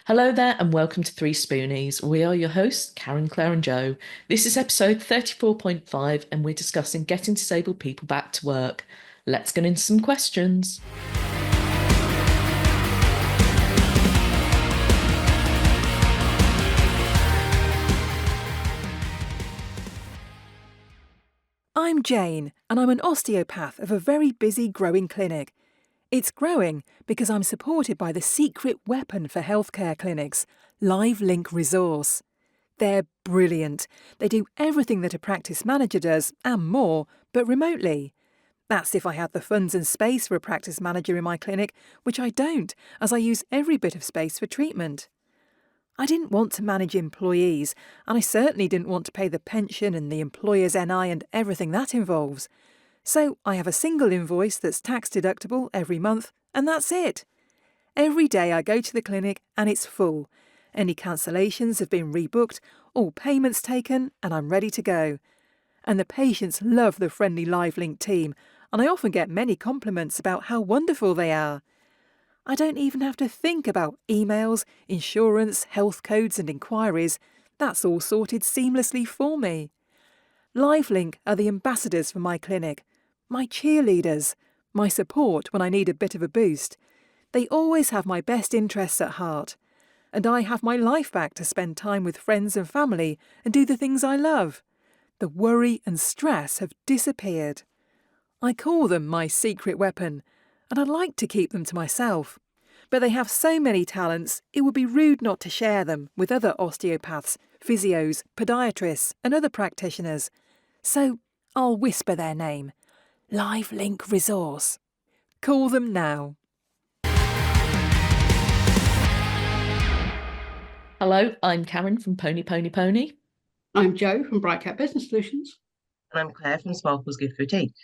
Hello there, and welcome to 3Spoonies. We are your hosts, Karen, Claire, and Joe. This is episode 34.5, and we're discussing getting disabled people back to work. Let's get into some questions. I'm Jane, and I'm an osteopath of a very busy growing clinic. It's growing because I'm supported by the secret weapon for healthcare clinics, Live Link Resource. They're brilliant. They do everything that a practice manager does, and more, but remotely. That's if I had the funds and space for a practice manager in my clinic, which I don't, as I use every bit of space for treatment. I didn't want to manage employees, and I certainly didn't want to pay the pension and the employer's NI and everything that involves. So I have a single invoice that's tax deductible every month, and that's it. Every day I go to the clinic and it's full. Any cancellations have been rebooked, all payments taken, and I'm ready to go. And the patients love the friendly LiveLink team, and I often get many compliments about how wonderful they are. I don't even have to think about emails, insurance, health codes and inquiries. That's all sorted seamlessly for me. LiveLink are the ambassadors for my clinic, my cheerleaders, my support when I need a bit of a boost. They always have my best interests at heart. And I have my life back to spend time with friends and family and do the things I love. The worry and stress have disappeared. I call them my secret weapon, and I'd like to keep them to myself. But they have so many talents, it would be rude not to share them with other osteopaths, physios, podiatrists, and other practitioners. So I'll whisper their name. Live Link Resource. Call them now. Hello, I'm Karen from Pony Pony Pony. I'm Joe from Bright Cat Business Solutions. And I'm Claire from Sparkle's Good Boutique.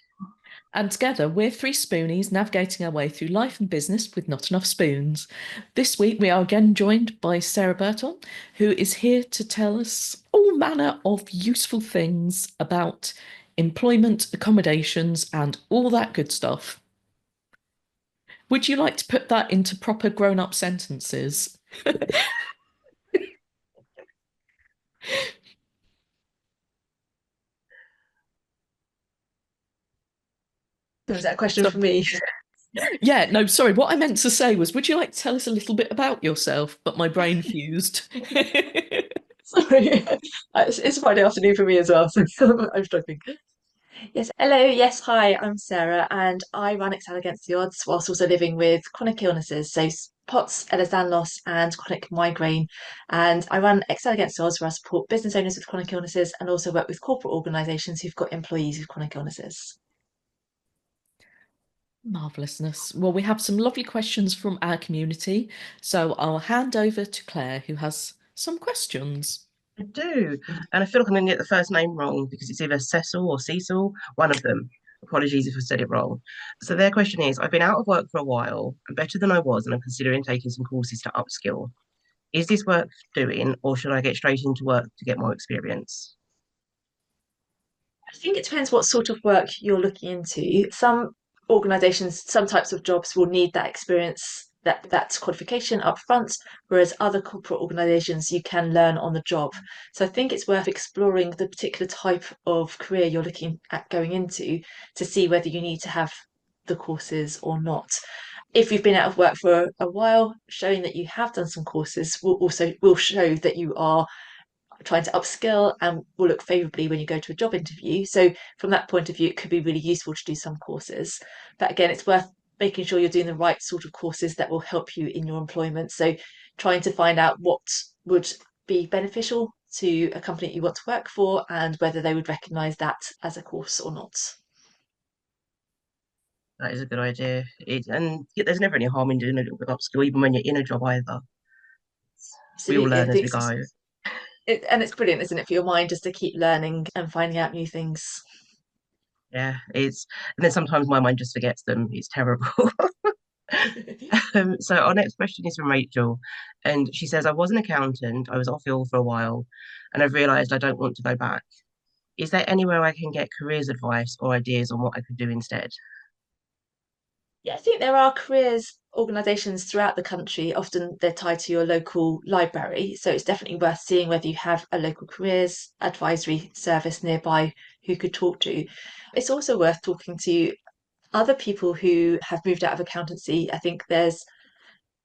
And together, we're 3Spoonies navigating our way through life and business with not enough spoons. This week, we are again joined by Sarah Berthon, who is here to tell us all manner of useful things about employment, accommodations, and all that good stuff. Would you like to put that into proper grown-up sentences? Was that a question for me? Yeah, no, sorry. What I meant to say was, would you like to tell us a little bit about yourself? But my brain fused. Sorry, it's Friday afternoon for me as well, so I'm struggling. Yes, hello, yes, hi, I'm Sarah, and I run Excel Against the Odds whilst also living with chronic illnesses, so POTS, Ehlers-Danlos loss, and chronic migraine. And I run Excel Against the Odds where I support business owners with chronic illnesses and also work with corporate organisations who've got employees with chronic illnesses. Marvellousness. Well, we have some lovely questions from our community, so I'll hand over to Claire, who has some questions. I do. And I feel like I'm going to get the first name wrong because it's either Cecil or Cecil, one of them. Apologies if I said it wrong. So their question is, I've been out of work for a while. I'm better than I was, and I'm considering taking some courses to upskill. Is this worth doing, or should I get straight into work to get more experience? I think it depends what sort of work you're looking into. Some organisations, some types of jobs will need that experience, that qualification up front, whereas other corporate organisations you can learn on the job. So I think it's worth exploring the particular type of career you're looking at going into to see whether you need to have the courses or not. If you've been out of work for a while, showing that you have done some courses will show that you are trying to upskill and will look favourably when you go to a job interview. So from that point of view, it could be really useful to do some courses. But again, it's worth making sure you're doing the right sort of courses that will help you in your employment. So trying to find out what would be beneficial to a company that you want to work for and whether they would recognise that as a course or not. That is a good idea. And yeah, there's never any harm in doing a little bit of upskill, even when you're in a job either. We all Absolutely, I learn as we think go. and it's brilliant, isn't it, for your mind just to keep learning and finding out new things. Yeah, and then sometimes my mind just forgets them. It's terrible. So our next question is from Rachel, and she says, I was an accountant. I was off ill for a while, and I've realised I don't want to go back. Is there anywhere I can get careers advice or ideas on what I could do instead? Yeah, I think there are careers organisations throughout the country. Often they're tied to your local library. So it's definitely worth seeing whether you have a local careers advisory service nearby who could talk to. It's also worth talking to other people who have moved out of accountancy. I think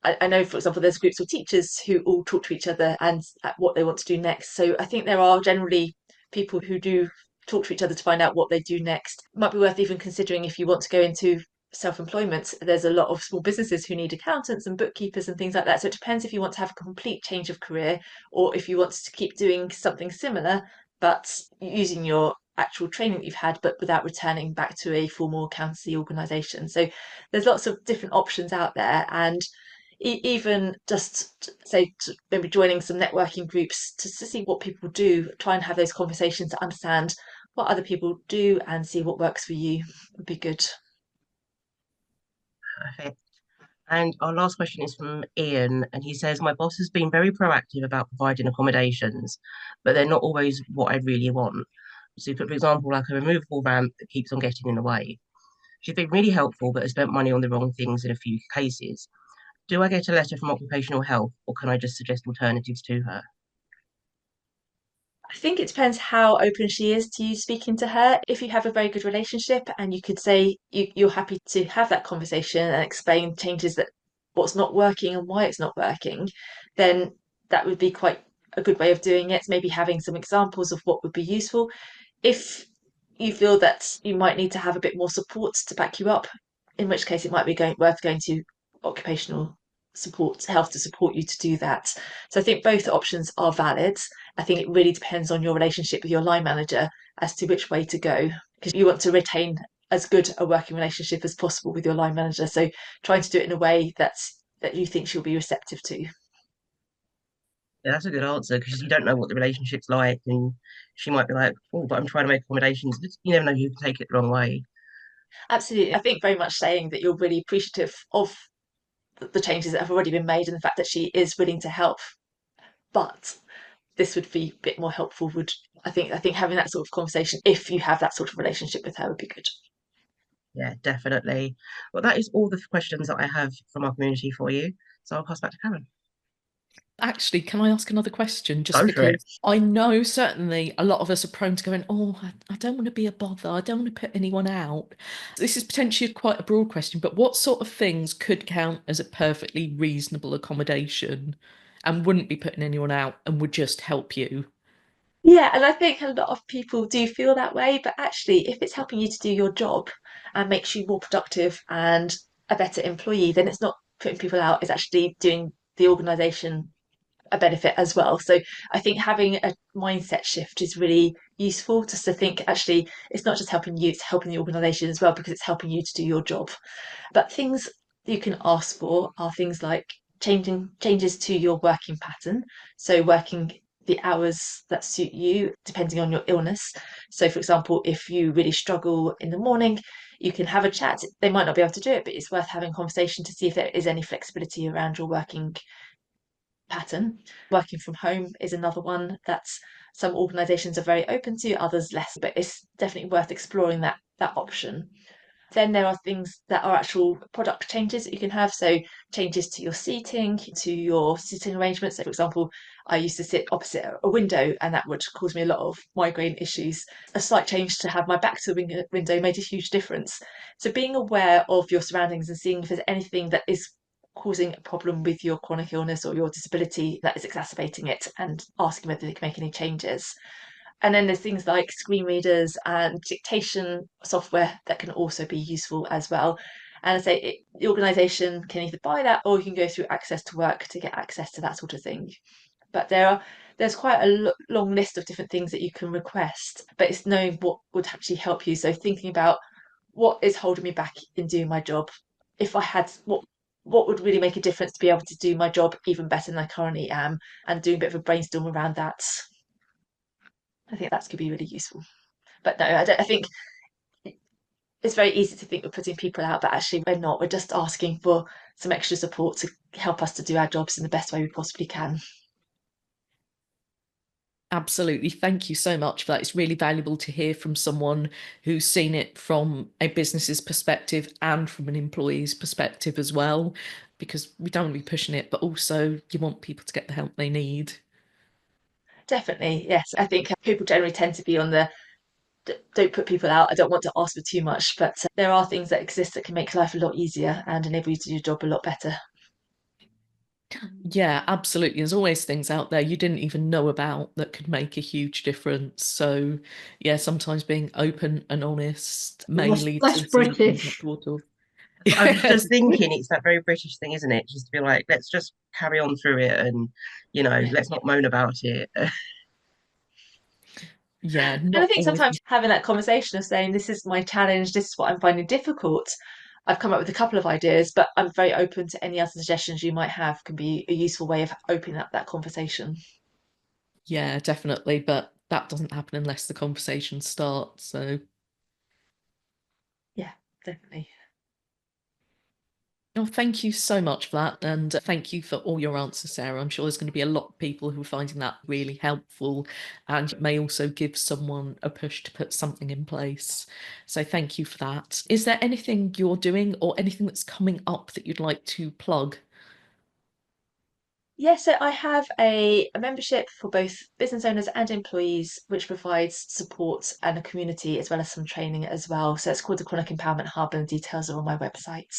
I know, for example, there's groups of teachers who all talk to each other and what they want to do next. So I think there are generally people who do talk to each other to find out what they do next. It might be worth even considering if you want to go into self-employment. There's a lot of small businesses who need accountants and bookkeepers and things like that. So it depends if you want to have a complete change of career or if you want to keep doing something similar, but using your actual training that you've had, but without returning back to a formal accountancy organisation. So there's lots of different options out there, and even just say maybe joining some networking groups to see what people do, try and have those conversations to understand what other people do and see what works for you would be good. Perfect. And our last question is from Ian, and he says, my boss has been very proactive about providing accommodations, but they're not always what I really want. So, for example, like a removable ramp that keeps on getting in the way. She's been really helpful, but has spent money on the wrong things in a few cases. Do I get a letter from occupational health, or can I just suggest alternatives to her? I think it depends how open she is to you speaking to her. If you have a very good relationship and you could say you're happy to have that conversation and explain changes that what's not working and why it's not working, then that would be quite a good way of doing it. Maybe having some examples of what would be useful. If you feel that you might need to have a bit more support to back you up, in which case it might be worth going to occupational support health to support you to do that. So I think both options are valid. I think it really depends on your relationship with your line manager as to which way to go, because you want to retain as good a working relationship as possible with your line manager. So trying to do it in a way that you think she'll be receptive to. Yeah, that's a good answer because you don't know what the relationship's like, and she might be like, "Oh, but I'm trying to make accommodations." You never know; you can take it the wrong way. Absolutely. I think very much saying that you're really appreciative of the changes that have already been made and the fact that she is willing to help, but this would be a bit more helpful. Would I think having that sort of conversation, if you have that sort of relationship with her, would be good. Yeah, definitely. Well, that is all the questions that I have from our community for you. So I'll pass back to Karen. Actually, can I ask another question? Just Go for it. because I know certainly a lot of us are prone to going, oh, I don't want to be a bother. I don't want to put anyone out. This is potentially quite a broad question, but what sort of things could count as a perfectly reasonable accommodation and wouldn't be putting anyone out and would just help you? Yeah, and I think a lot of people do feel that way, but actually, if it's helping you to do your job and makes you more productive and a better employee, then it's not putting people out, it's actually doing the organisation a benefit as well. So I think having a mindset shift is really useful, just to think actually it's not just helping you, it's helping the organisation as well because it's helping you to do your job. But things you can ask for are things like changing changes to your working pattern. So working the hours that suit you depending on your illness. So for example, if you really struggle in the morning, you can have a chat. They might not be able to do it, but it's worth having a conversation to see if there is any flexibility around your working pattern. Working from home is another one that some organisations are very open to, others less, but it's definitely worth exploring that option. Then there are things that are actual product changes that you can have. So changes to your seating, to your sitting arrangements. So for example, I used to sit opposite a window and that would cause me a lot of migraine issues. A slight change to have my back to a window made a huge difference. So being aware of your surroundings and seeing if there's anything that is causing a problem with your chronic illness or your disability that is exacerbating it and asking whether they can make any changes. And then there's things like screen readers and dictation software that can also be useful as well. And I say the organisation can either buy that or you can go through Access to Work to get access to that sort of thing. But there's quite a long list of different things that you can request, but it's knowing what would actually help you. So thinking about what is holding me back in doing my job. If I had what would really make a difference to be able to do my job even better than I currently am, and doing a bit of a brainstorm around that. I think that could be really useful. But no, I think it's very easy to think we're putting people out, but actually we're not. We're just asking for some extra support to help us to do our jobs in the best way we possibly can. Absolutely. Thank you so much for that. It's really valuable to hear from someone who's seen it from a business's perspective and from an employee's perspective as well, because we don't want to be pushing it, but also you want people to get the help they need. Definitely, yes. I think people generally tend to be on the don't put people out. I don't want to ask for too much, but there are things that exist that can make life a lot easier and enable you to do your job a lot better. Yeah, absolutely. There's always things out there you didn't even know about that could make a huge difference. So, yeah, sometimes being open and honest may Less, lead less to some British. uncomfortable talk. I was just thinking it's that very British thing, isn't it? Just to be like, let's just carry on through it and, Yeah. let's not moan about it. Yeah, And I not think always. sometimes having that conversation of saying, this is my challenge, this is what I'm finding difficult. I've come up with a couple of ideas, but I'm very open to any other suggestions you might have, can be a useful way of opening up that conversation. Yeah, definitely. But that doesn't happen unless the conversation starts. So, Yeah, definitely. oh, thank you so much for that. And thank you for all your answers, Sarah. I'm sure there's going to be a lot of people who are finding that really helpful and it may also give someone a push to put something in place. So, thank you for that. Is there anything you're doing or anything that's coming up that you'd like to plug? Yes, so I have a membership for both business owners and employees, which provides support and a community as well as some training as well. So it's called the Chronic Empowerment Hub, and the details are on my website.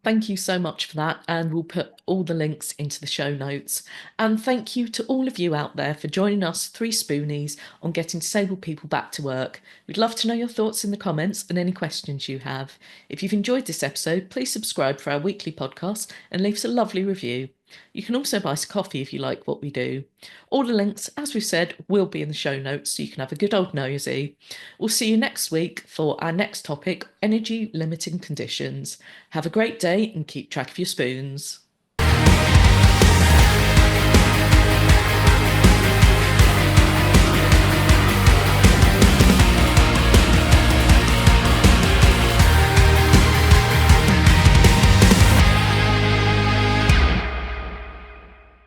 Thank you so much for that, and we'll put all the links into the show notes. And thank you to all of you out there for joining us, 3Spoonies, on getting disabled people back to work. We'd love to know your thoughts in the comments and any questions you have. If you've enjoyed this episode, please subscribe for our weekly podcast and leave us a lovely review. You can also buy us a coffee if you like what we do. All the links, as we've said, will be in the show notes so you can have a good old nosy. We'll see you next week for our next topic, energy limiting conditions. Have a great day and keep track of your spoons.